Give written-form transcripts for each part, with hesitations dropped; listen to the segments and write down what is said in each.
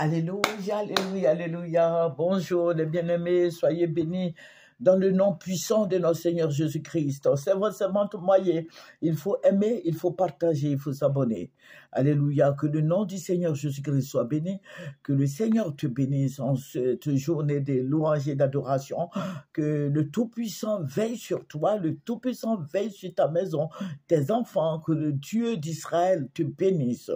Alléluia, alléluia, alléluia. Bonjour les bien-aimés, soyez bénis dans le nom puissant de notre Seigneur Jésus-Christ. C'est votre moyen. Il faut aimer, il faut partager, il faut s'abonner. Alléluia, que le nom du Seigneur Jésus-Christ soit béni, que le Seigneur te bénisse en cette journée de louange et d'adoration, que le Tout-Puissant veille sur toi, le Tout-Puissant veille sur ta maison, tes enfants, que le Dieu d'Israël te bénisse.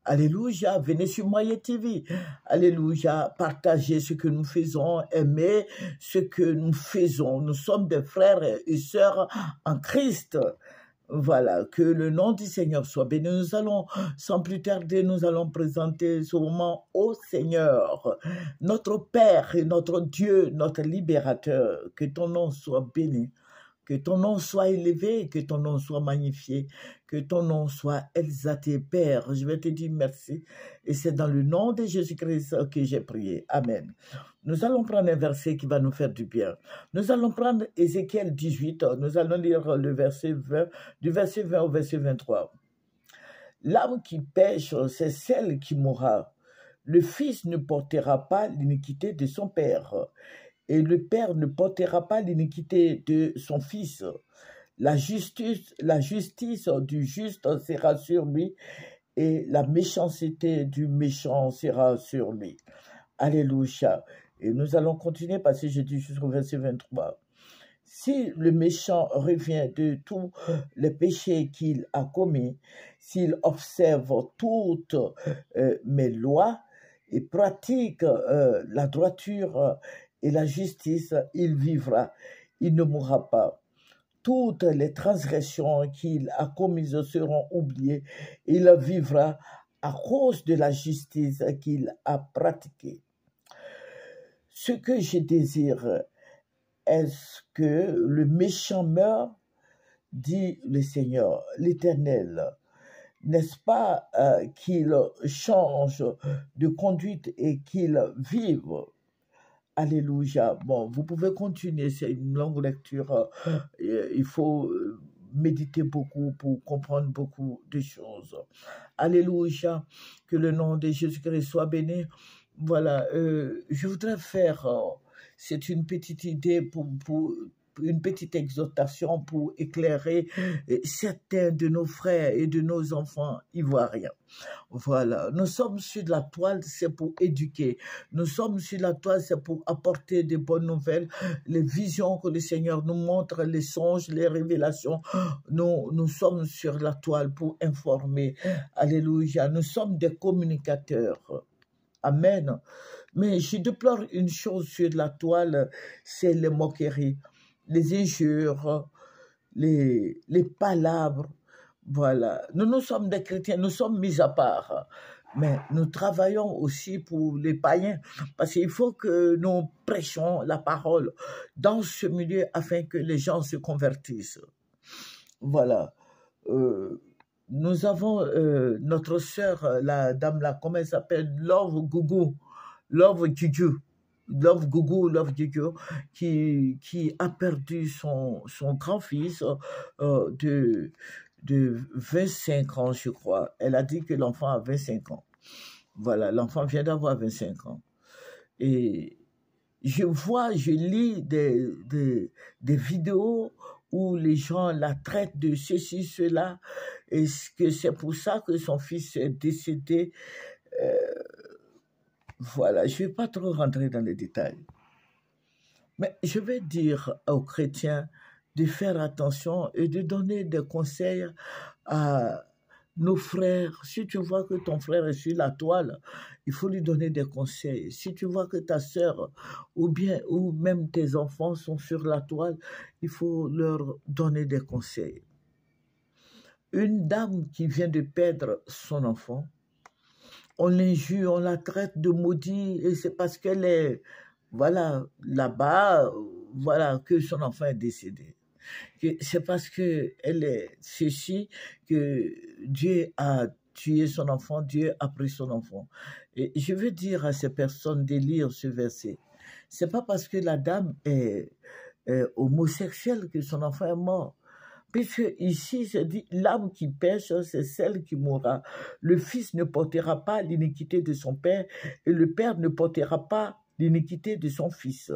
Alléluia, venez sur Moyen TV. Alléluia, partagez ce que nous faisons, aimez ce que nous faisons. Nous sommes des frères et sœurs en Christ. Voilà, que le nom du Seigneur soit béni. Nous allons, sans plus tarder, nous allons présenter ce moment au Seigneur, notre Père et notre Dieu, notre libérateur. Que ton nom soit béni. Que ton nom soit élevé, que ton nom soit magnifié, que ton nom soit exalté. Père, je vais te dire merci. Et c'est dans le nom de Jésus-Christ que j'ai prié. Amen. Nous allons prendre un verset qui va nous faire du bien. Nous allons prendre Ézéchiel 18. Nous allons lire le verset 20, du verset 20 au verset 23. L'âme qui pêche, c'est celle qui mourra. Le fils ne portera pas l'iniquité de son père. Et le père ne portera pas l'iniquité de son fils. La justice du juste sera sur lui, et la méchanceté du méchant sera sur lui. Alléluia. Et nous allons continuer parce que j'ai dit jusqu'au verset 23. Si le méchant revient de tous les péchés qu'il a commis, s'il observe toutes mes lois et pratique la droiture et la justice, il vivra, il ne mourra pas. Toutes les transgressions qu'il a commises seront oubliées, il vivra à cause de la justice qu'il a pratiquée. Ce que je désire, est-ce que le méchant meure, dit le Seigneur, l'Éternel. N'est-ce pas qu'il change de conduite et qu'il vive? Alléluia. Bon, vous pouvez continuer, c'est une longue lecture. Il faut méditer beaucoup pour comprendre beaucoup de choses. Alléluia. Que le nom de Jésus-Christ soit béni. Voilà, je voudrais faire, c'est une petite idée pour une petite exhortation pour éclairer certains de nos frères et de nos enfants ivoiriens. Voilà, nous sommes sur la toile, c'est pour éduquer. Nous sommes sur la toile, c'est pour apporter de bonnes nouvelles, les visions que le Seigneur nous montre, les songes, les révélations. Nous sommes sur la toile pour informer. Alléluia, nous sommes des communicateurs. Amen. Mais je déplore une chose sur la toile, c'est les moqueries, les injures, les palabres. Voilà. Nous sommes des chrétiens, nous sommes mis à part. Mais nous travaillons aussi pour les païens, parce qu'il faut que nous prêchions la parole dans ce milieu afin que les gens se convertissent. Voilà. Nous avons notre sœur, la dame là, comment elle s'appelle, Love Gugu, qui a perdu son grand-fils de 25 ans, je crois. Elle a dit que l'enfant a 25 ans. Voilà, l'enfant vient d'avoir 25 ans. Et je lis des vidéos où les gens la traitent de ceci, cela, et que c'est pour ça que son fils est décédé. Voilà, je ne vais pas trop rentrer dans les détails. Mais je vais dire aux chrétiens de faire attention et de donner des conseils à nos frères. Si tu vois que ton frère est sur la toile, il faut lui donner des conseils. Si tu vois que ta sœur ou même tes enfants sont sur la toile, il faut leur donner des conseils. Une dame qui vient de perdre son enfant, on l'injure, on la traite de maudit, et c'est parce qu'elle est, voilà, là-bas, voilà, que son enfant est décédé. C'est parce qu'elle est ceci que Dieu a tué son enfant, Dieu a pris son enfant. Et je veux dire à ces personnes de lire ce verset. C'est pas parce que la dame est homosexuelle que son enfant est mort. Puisque ici, c'est dit, l'âme qui pêche, c'est celle qui mourra. Le fils ne portera pas l'iniquité de son père, et le père ne portera pas l'iniquité de son fils.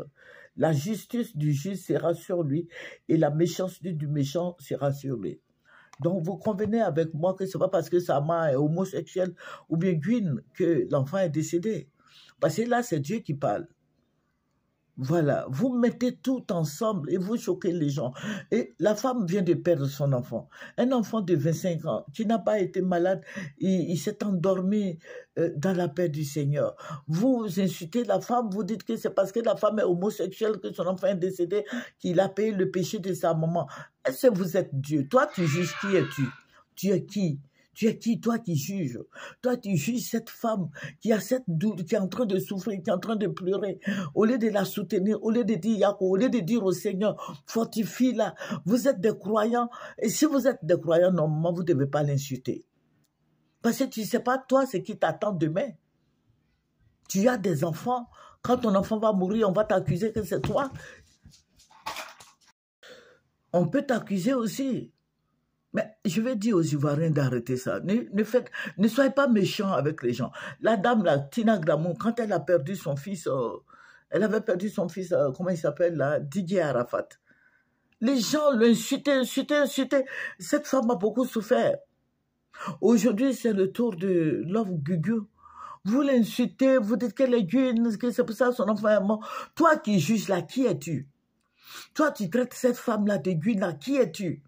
La justice du juste sera sur lui, et la méchanceté du méchant sera sur lui. Donc, vous convenez avec moi que ce n'est pas parce que sa mère est homosexuelle ou bien guine que l'enfant est décédé. Parce que là, c'est Dieu qui parle. Voilà, vous mettez tout ensemble et vous choquez les gens. Et la femme vient de perdre son enfant. Un enfant de 25 ans qui n'a pas été malade, il s'est endormi dans la paix du Seigneur. Vous insultez la femme, vous dites que c'est parce que la femme est homosexuelle que son enfant est décédé, qu'il a payé le péché de sa maman. Est-ce que vous êtes Dieu? Toi, tu juges qui es-tu? Tu es qui? Tu es qui, toi qui juges? Toi, tu juges cette femme qui a cette douleur, qui est en train de souffrir, qui est en train de pleurer. Au lieu de la soutenir, au lieu de dire Yahweh, au lieu de dire au Seigneur, fortifie-la. Vous êtes des croyants. Et si vous êtes des croyants, normalement, vous ne devez pas l'insulter. Parce que tu ne sais pas, toi, ce qui t'attend demain. Tu as des enfants. Quand ton enfant va mourir, on va t'accuser que c'est toi. On peut t'accuser aussi. Mais je vais dire aux Ivoiriens d'arrêter ça. Ne soyez pas méchants avec les gens. La dame, la Tina Gramont, quand elle a perdu son fils, elle avait perdu son fils, comment il s'appelle là, Didier Arafat. Les gens l'insultaient. Cette femme a beaucoup souffert. Aujourd'hui, c'est le tour de Love Gugu. Vous l'insultez, vous dites qu'elle est guine, que c'est pour ça que son enfant est mort. Toi qui juges là, qui es-tu? Toi, tu traites cette femme-là de guine là, qui es-tu?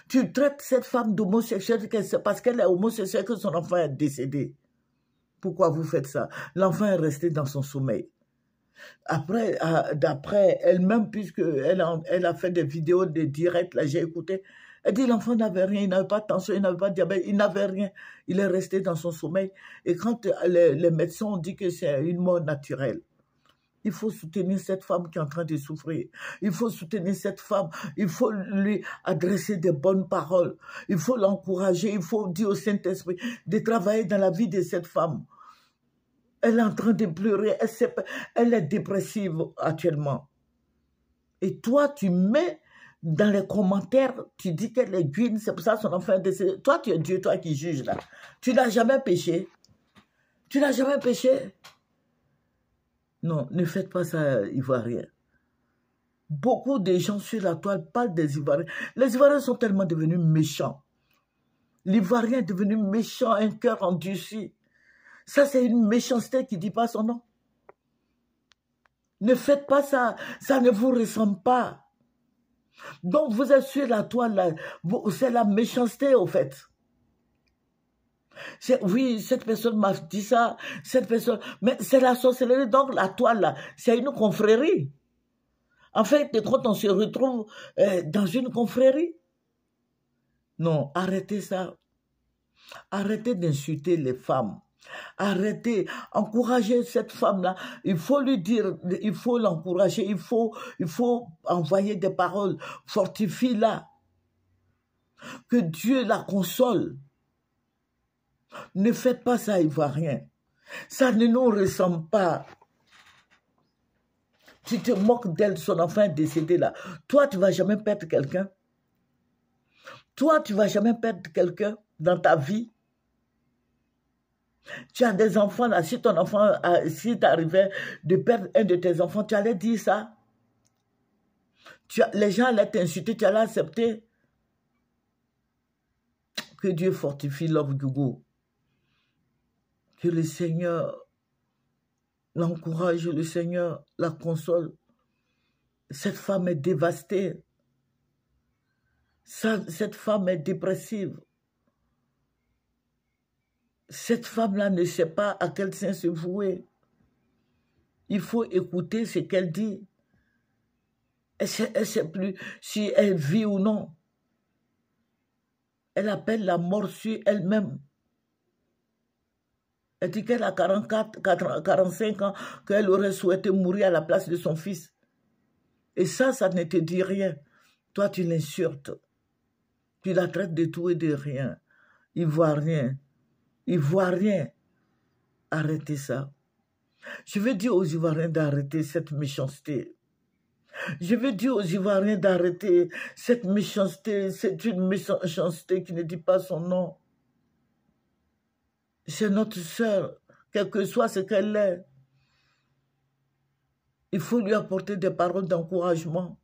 Tu traites cette femme d'homosexuelle parce qu'elle est homosexuelle que son enfant est décédé. Pourquoi vous faites ça? L'enfant est resté dans son sommeil. Après, d'après elle-même, puisqu'elle a fait des vidéos, des directs, là j'ai écouté, elle dit l'enfant n'avait rien, il n'avait pas de tension, il n'avait pas de diabète, il n'avait rien. Il est resté dans son sommeil. Et quand les médecins ont dit que c'est une mort naturelle, il faut soutenir cette femme qui est en train de souffrir. Il faut soutenir cette femme. Il faut lui adresser des bonnes paroles. Il faut l'encourager. Il faut dire au Saint-Esprit de travailler dans la vie de cette femme. Elle est en train de pleurer. Elle est dépressive actuellement. Et toi, tu mets dans les commentaires, tu dis qu'elle est guine, c'est pour ça que son enfant est décédé. Toi, tu es Dieu, toi qui juges là. Tu n'as jamais péché. Tu n'as jamais péché. Non, ne faites pas ça, Ivoiriens. Beaucoup de gens sur la toile parlent des Ivoiriens. Les Ivoiriens sont tellement devenus méchants. L'Ivoirien est devenu méchant, un cœur endurci. Ça, c'est une méchanceté qui ne dit pas son nom. Ne faites pas ça. Ça ne vous ressemble pas. Donc, vous êtes sur la toile, c'est la méchanceté, au fait. Oui, cette personne m'a dit ça, cette personne... Mais c'est la sorcellerie, donc la toile, là, c'est une confrérie. En fait, quand on se retrouve dans une confrérie, non, arrêtez ça. Arrêtez d'insulter les femmes. Arrêtez, encouragez cette femme-là. Il faut lui dire, il faut l'encourager, il faut envoyer des paroles, fortifie-la. Que Dieu la console. Ne faites pas ça, Ivoirien. Ça ne nous ressemble pas. Tu te moques d'elle, son enfant est décédé là. Toi, tu ne vas jamais perdre quelqu'un. Toi, tu ne vas jamais perdre quelqu'un dans ta vie. Tu as des enfants là. Si ton enfant, si t'arrivais de perdre un de tes enfants, tu allais dire ça. Les gens allaient t'insulter, tu allais accepter. Que Dieu fortifie Love Gugu. Que le Seigneur l'encourage, le Seigneur la console. Cette femme est dévastée. Cette femme est dépressive. Cette femme-là ne sait pas à quel saint se vouer. Il faut écouter ce qu'elle dit. Elle ne sait plus si elle vit ou non. Elle appelle la mort sur elle-même. Elle dit qu'elle a 45 ans, qu'elle aurait souhaité mourir à la place de son fils. Et ça ne te dit rien. Toi, tu l'insultes. Tu la traites de tout et de rien. Ivoirien. Ivoirien. Arrêtez ça. Je veux dire aux Ivoiriens d'arrêter cette méchanceté. Je veux dire aux Ivoiriens d'arrêter cette méchanceté. C'est une méchanceté qui ne dit pas son nom. C'est notre sœur, quel que soit ce qu'elle est. Il faut lui apporter des paroles d'encouragement.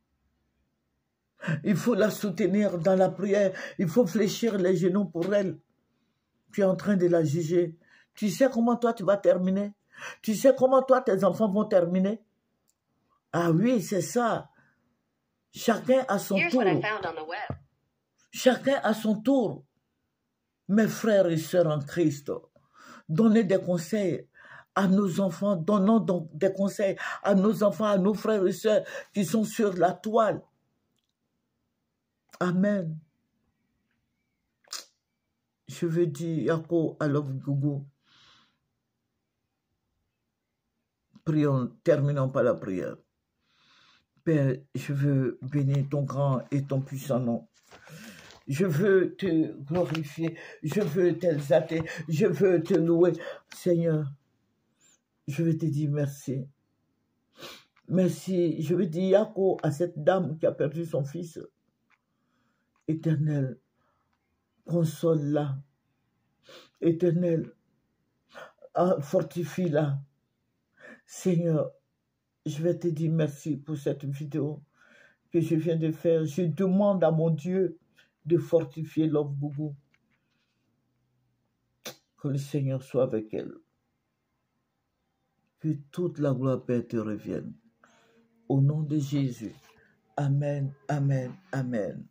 Il faut la soutenir dans la prière. Il faut fléchir les genoux pour elle. Tu es en train de la juger. Tu sais comment toi tu vas terminer? Tu sais comment toi tes enfants vont terminer? Ah oui, c'est ça. Chacun à son tour. Chacun à son tour. Mes frères et sœurs en Christ, donnez des conseils à nos enfants. Donnons donc des conseils à nos enfants, à nos frères et sœurs qui sont sur la toile. Amen. Je veux dire, Yako, I love Gougou. Prions, terminons par la prière. Père, je veux bénir ton grand et ton puissant nom. Je veux te glorifier, je veux t'exalter, je veux te louer. Seigneur, je veux te dire merci. Merci, je veux dire Yako à cette dame qui a perdu son fils. Éternel, console-la. Éternel, fortifie-la. Seigneur, je vais te dire merci pour cette vidéo que je viens de faire. Je demande à mon Dieu de fortifier Love Gougou. Que le Seigneur soit avec elle. Que toute la gloire Père te revienne. Au nom de Jésus. Amen, amen, amen.